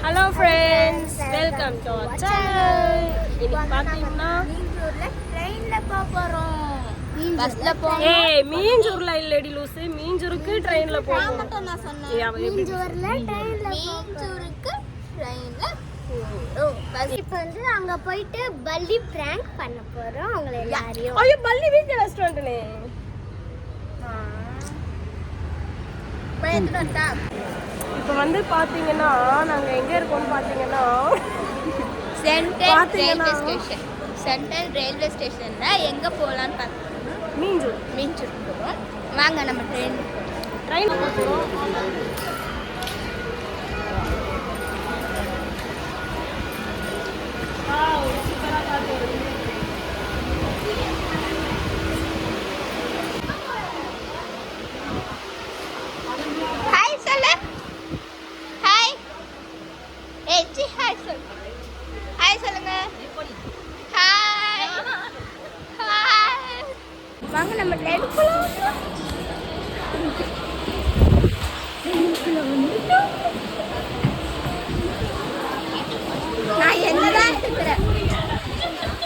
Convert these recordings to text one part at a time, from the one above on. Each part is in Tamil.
Hello friends, welcome to our channel. இன்னைக்கு பாத்தீங்கன்னா ட்ரெயின்ல போறோம். பஸ்ல போறோம். மீஞ்சூர்ல இல்லடி லூசு, மீஞ்சூருக்கு ட்ரெயின்ல போறோம். நான் சொன்னேன் மீஞ்சூர்ல ட்ரெயின்ல மீஞ்சூருக்கு ட்ரெயின்ல இப்ப வந்து அங்க போயிட்டு பல்லி பிராங்க் பண்ண போறோம் அவங்கள எல்லாரையும். ஐயோ பல்லி வீட்டு ரெஸ்டாரண்ட்னே. இப்போ வந்து பாத்தீங்கன்னா நாங்க எங்க இருக்கோம்னு பாத்தீங்கன்னா சென்ட்ரல் ரயில்வே ஸ்டேஷன்ல எங்க போலாம்னு பார்த்தோம்னா மீஞ்சூர் போறோம். வாங்க நம்ம ட்ரெயின் போறோம். ஹாய் சொல்லு. ஹாய் ஏச்சி ஹாய் சொல்லு. ஹாய் சொல்லுங்க. Hi hi. வாங்க நம்ம ட்ரெயின் போலாம். நான் என்னதான் இருக்கிறேன்.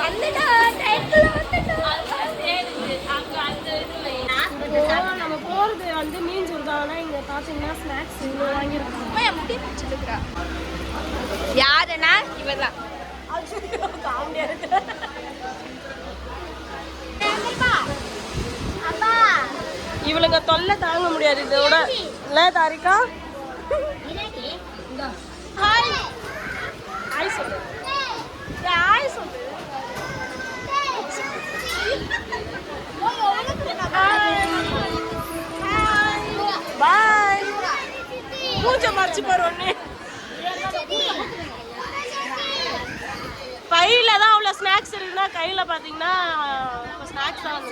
வந்துடா ட்ரெயின்ல வந்துடா. நம்ம போறது வந்து மீஞ்சூர் தான். இங்க பாத்தீங்கன்னா ஸ்நாக்ஸ் இவ்வளவு வாங்கியிருக்கோம். முடி வச்சிருக்கா யாருன்னா இவதான். காமெடியா இருக்கு. இவளுங்க தொல்லை தாங்க முடியாது இதோட. இல்ல தாரிகா, ஹாய் ஹாய் சொல்லு. ஹாய் சொல்லு. பாய். பூஜை மறைச்சு போறோன்னு கையில தான் அவ்வளோ ஸ்நாக்ஸ் இருக்குன்னா கையில பாத்தீங்கன்னா ஸ்நாக்ஸ் தான்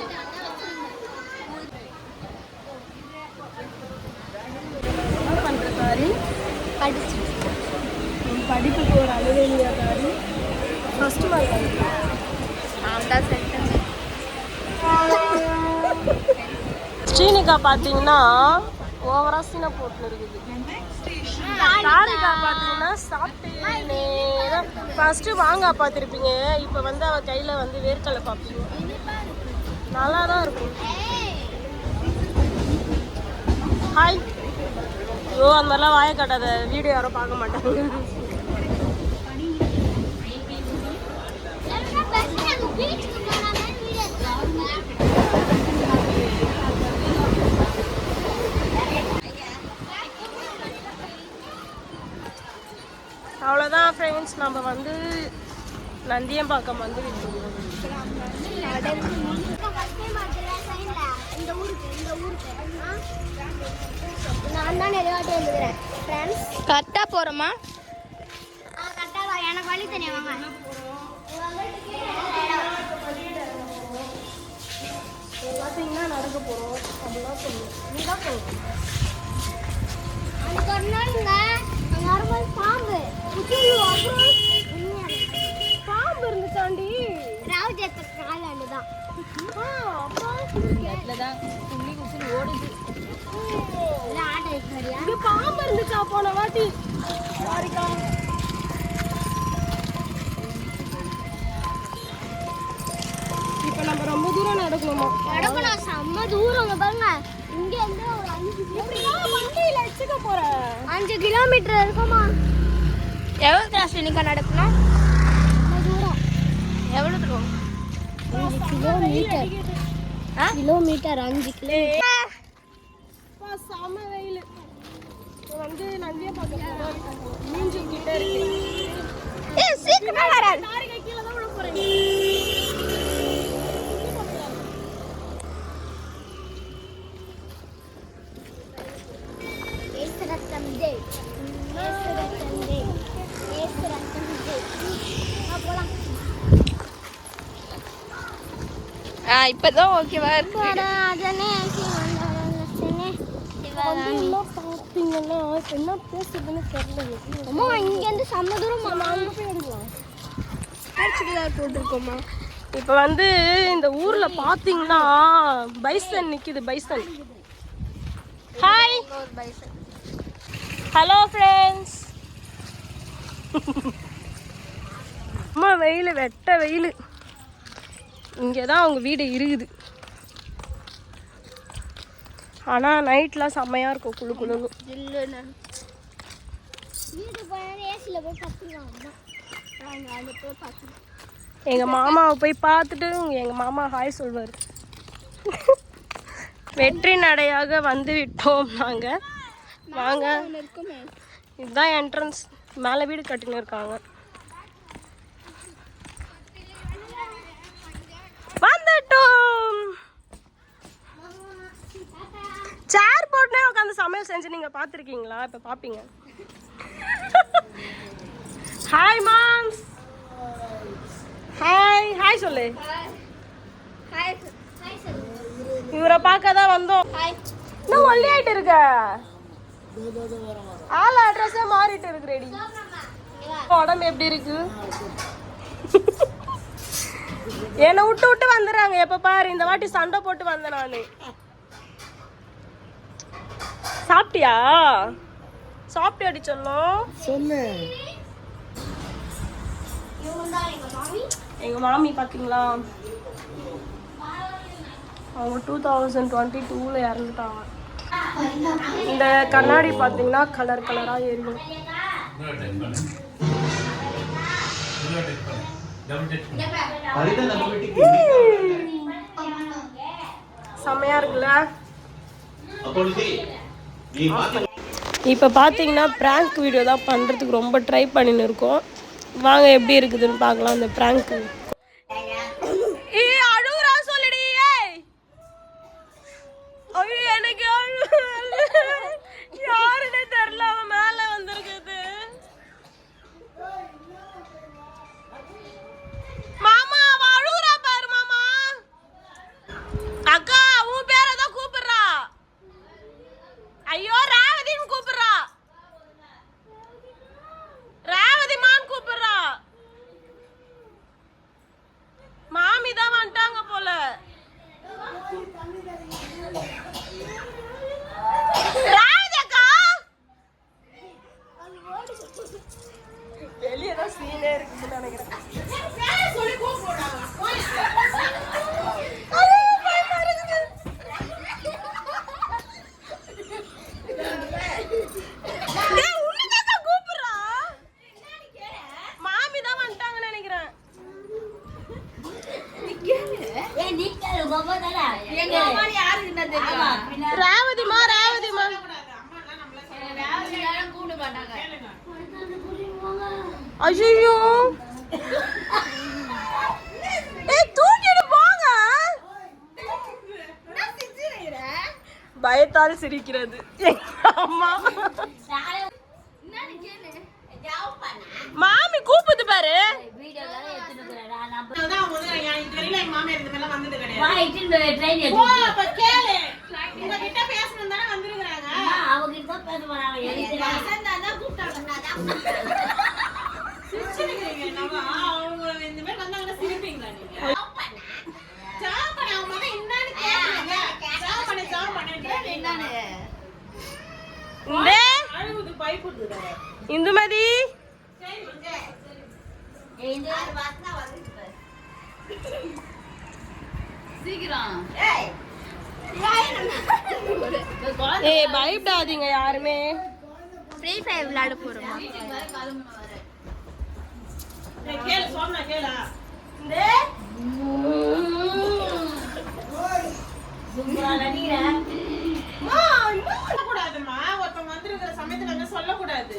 பண்ற சாரி படிப்புக்கு ஒரு அளவு இல்லையா சாரி. ஃபர்ஸ்ட் மார்க் ஸ்ரீனிகா பாத்தீங்கன்னா ஓவரா சீனை போட்டு இருக்குது. தாரிகா பாத்தீங்கன்னா சாப்பிட்டு ஃபர்ஸ்ட் வாங்க பார்த்துருப்பீங்க. இப்போ வந்து அவ கையில வந்து வேர்க்கடலை பார்ப்பீங்க. நல்லா தான் இருக்கும். ஹாய். ஐயோ அந்த மாதிரிலாம் வாயை காட்டாத, வீடியோ யாரும் பார்க்க மாட்டாங்க. அவ்வளோதான் ஃப்ரெண்ட்ஸ், நம்ம வந்து நந்தியம்பாக்கம் வந்து விட்டுருவோம். நான் தான் நிறைய வாட்டி வந்துக்கிறேன் ஃப்ரெண்ட்ஸ். கரெக்டா போறோமா? கரெக்டாக எனக்கு வழி தெரியும். வாங்க பார்த்தீங்கன்னா நடக்க போகிறோம். அப்படிலாம் சொல்லுவோம். நீ தான் சொல்லுவோம். அதுக்கு ஒரு நாளுங்க நார்மல் பாம்பு பாம்பு இருந்துச்சாண்டி. ராவுஜேத்த காலாண்டு தான். ஓடுது. இங்க பாம்பு இருந்துச்சா போன வாட்டி. இப்ப நம்ம ரொம்ப தூரம் நடக்கணுமா? நடக்கணும், செம்ம தூரம். பாருங்க இங்க இருந்து ஒரு 5 கிலோமீட்டர் இருக்குமா? எவ்வளவு கிளாஸ் இன்னைக்கு நடக்கணும்? தூரம் எவ்வளவு தூரம்? 5 கிலோமீட்டர். Kilometre 5 kilometre. செம வெயில். வந்து நந்தியா பார்க்க மீஞ்சூர் கிட்ட இருக்கு. சீக்கிரமா வர. தாரிகா கீழே தான் விட போறேன். இப்பதான் ஓகேவா இருக்கு. பார்த்தீங்கன்னா என்ன பேசுறதுன்னு தெரியல. இங்கேருந்து செம்ம தூரம் போட்டிருக்கோமா? இப்போ வந்து இந்த ஊர்ல பாத்தீங்கன்னா பைசன் நிக்குது. பைசன். ஹாய். Hello friends. அம்மா வெயில் வெட்ட வெயில். இங்கே தான் அவங்க வீடு இருக்குது. ஆனால் நைட்லாம் செம்மையாக இருக்கும் குழு குழுன்னு. வீடு போய் ஏசியில் போய் பார்த்துக்கலாம். அங்கே போய் பார்த்துக்கலாம். எங்கள் மாமாவை போய் பார்த்துட்டு எங்கள் மாமா ஹாய் சொல்வார். வெற்றி நடையாக வந்து விட்டோம் நாங்கள். வாங்க, இதுதான் என்ட்ரன்ஸ். மேலே வீடு கட்டின்னு இருக்காங்க. வந்துட்டோம். சேர் போட்டுனே உட்காந்து சமையல் செஞ்சு நீங்கள் பார்த்துருக்கீங்களா? இப்போ பார்ப்பீங்க. Hi moms. ஹாய் ஹாய் சொல்லு. இவரை பார்க்க தான் வந்தோம். இன்னும் ஒல்லி ஆயிட்டு இருக்க. ஆள் அட்ரஸே மாறிட்டு இருக்கு. ரெடி. உடம்பு எப்படி இருக்கு? என்னை விட்டு விட்டு வந்துடுறாங்க எப்ப பாரு. இந்த வாட்டி சண்டை போட்டு வந்தேன் நானு. சாப்பிட்டியா? சாப்பிட்டியாடி சொல்லும். சொல்லு. எங்க மாமி பாத்தீங்களா, அவங்க 2022ல இறந்துட்டாங்க. இந்த கண்ணாடி பாத்தீங்கன்னா கலர் கலரா எரியும். செம்மையா இருக்குல்ல? இப்போ பார்த்தீங்கன்னா ப்ராங்க் வீடியோ தான் பண்ணுறதுக்கு ரொம்ப ட்ரை பண்ணின்னு இருக்கோம். வாங்க எப்படி இருக்குதுன்னு பார்க்கலாம் அந்த ப்ராங்க். அழுவுறா சொல்லிடி. எனக்கு யாருன்னே தெரியல. அவன் மேலே வந்திருக்குது. மாமா அவன் அழுவுறா பாரு மாமா. அக்கா உன் பேரை தான் கூப்பிடுறா. ஐயோ ரேவதின்னு கூப்பிடுறா. ரேவதிமான்னு கூப்பிடுறா. மாமி தான் வந்துட்டாங்க போல. வெளியே தான் சீனே இருக்குன்னு நினைக்கிறேன். ராவதிமா ராவதிமா ஐயோ தூக்கிட்டு போங்க. பயத்தால் சிரிக்கிறது அம்மா. மாமி கூப்பிட்டு பாரு. இந்துமதி ஏய் பயப்படாதீங்க யாருமே. ஃப்ரீ ஃபயர் விளையாட போறோமா? கேளு சொன்னா கேளா. கூடாதுமா. ஒருத்தவங்க வந்திருக்கிற சமயத்துல சொல்லக்கூடாது.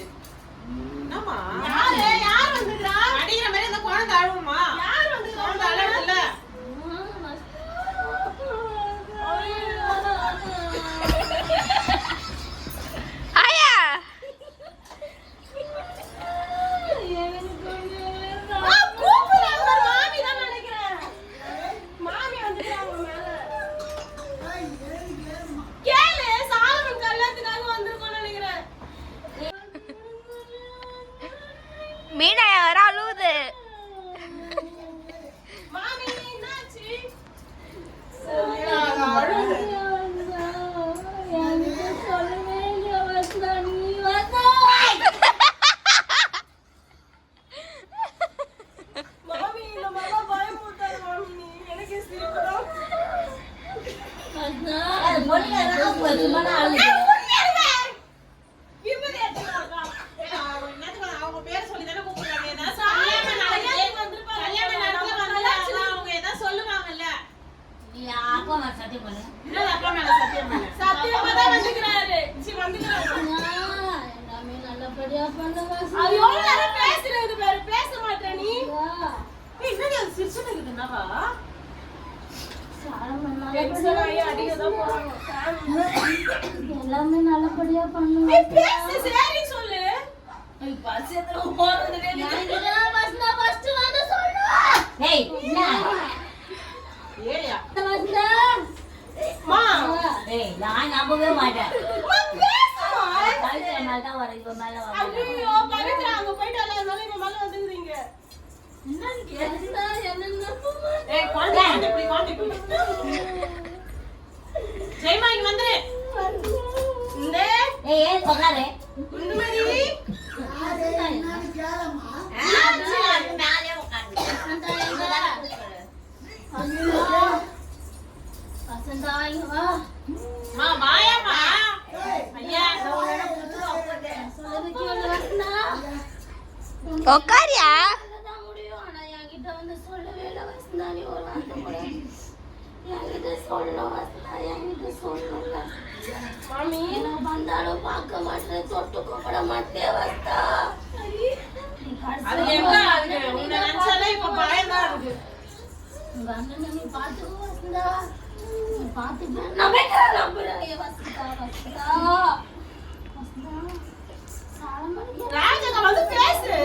யார் வந்துக்கிறா அடிக்கிற மாதிரி இந்த குழந்தை அழுவுமா? யார் வந்து குழந்தை அழகுல? மீனா வர அழுவுது. எல்லாமே நல்லபடியா பண்ணுவேன். சொல்லு நான் நம்பவே மாட்டேன். ஜெயமா இங்க வந்துரு. ஏன் சொல்லாரு உக்காரியா மாமி வந்தாலும் பார்க்க மாட்டேன், தொட்டு கூப்பிட மாட்டேன். வந்தா அது எங்க அது உன்னை நினைச்சாலே இப்ப பயமா இருக்கு. உங்க அண்ணனை நீ பார்த்துக்கோ வசந்தா. நீ பார்த்துப்பேன். நம்பிக்கிறேன், நம்புறேன். வசந்தா வசந்தா வசந்தா சாலமணி ராஜா வந்து பேசு.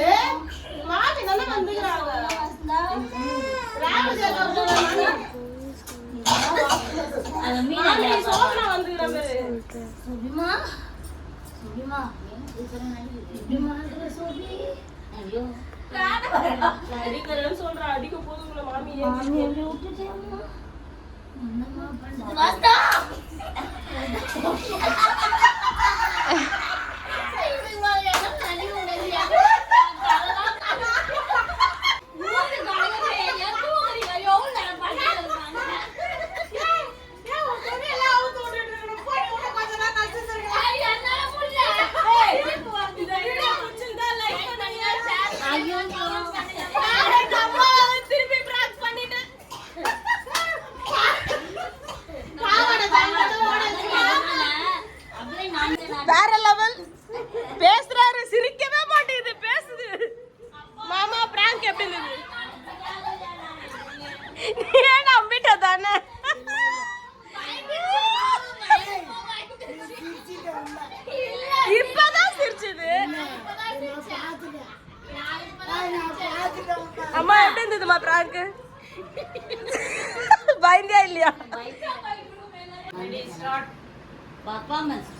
மாமி தானே வந்துக்கறாங்க. வசந்தா ராஜா அது மாமி சோபனா வந்துக்கறாங்க. சுபிமா சுபிமா சுபிமா சுபி ஐயோ அடிக்கிறேன்னு சொல்றா. அடிக்க போதுங்கள மாமி. மாமி என்ன விட்டுட்டேம்மா. என்னம்மா பண்றது? வசந்தா வேற லெவல் பேசுறாரு. சிரிக்கவே மாட்டேங்குது, பேசுது. மாமா பிராங்க் எப்படி இருந்தது? நீ நம்பிட்ட தானே? இப்பதான் சிரிச்சது. அம்மா எப்படி இருந்ததுமா பிராங்க்? பயந்தியா இல்லையா? பர்ஃபார்மன்ஸ்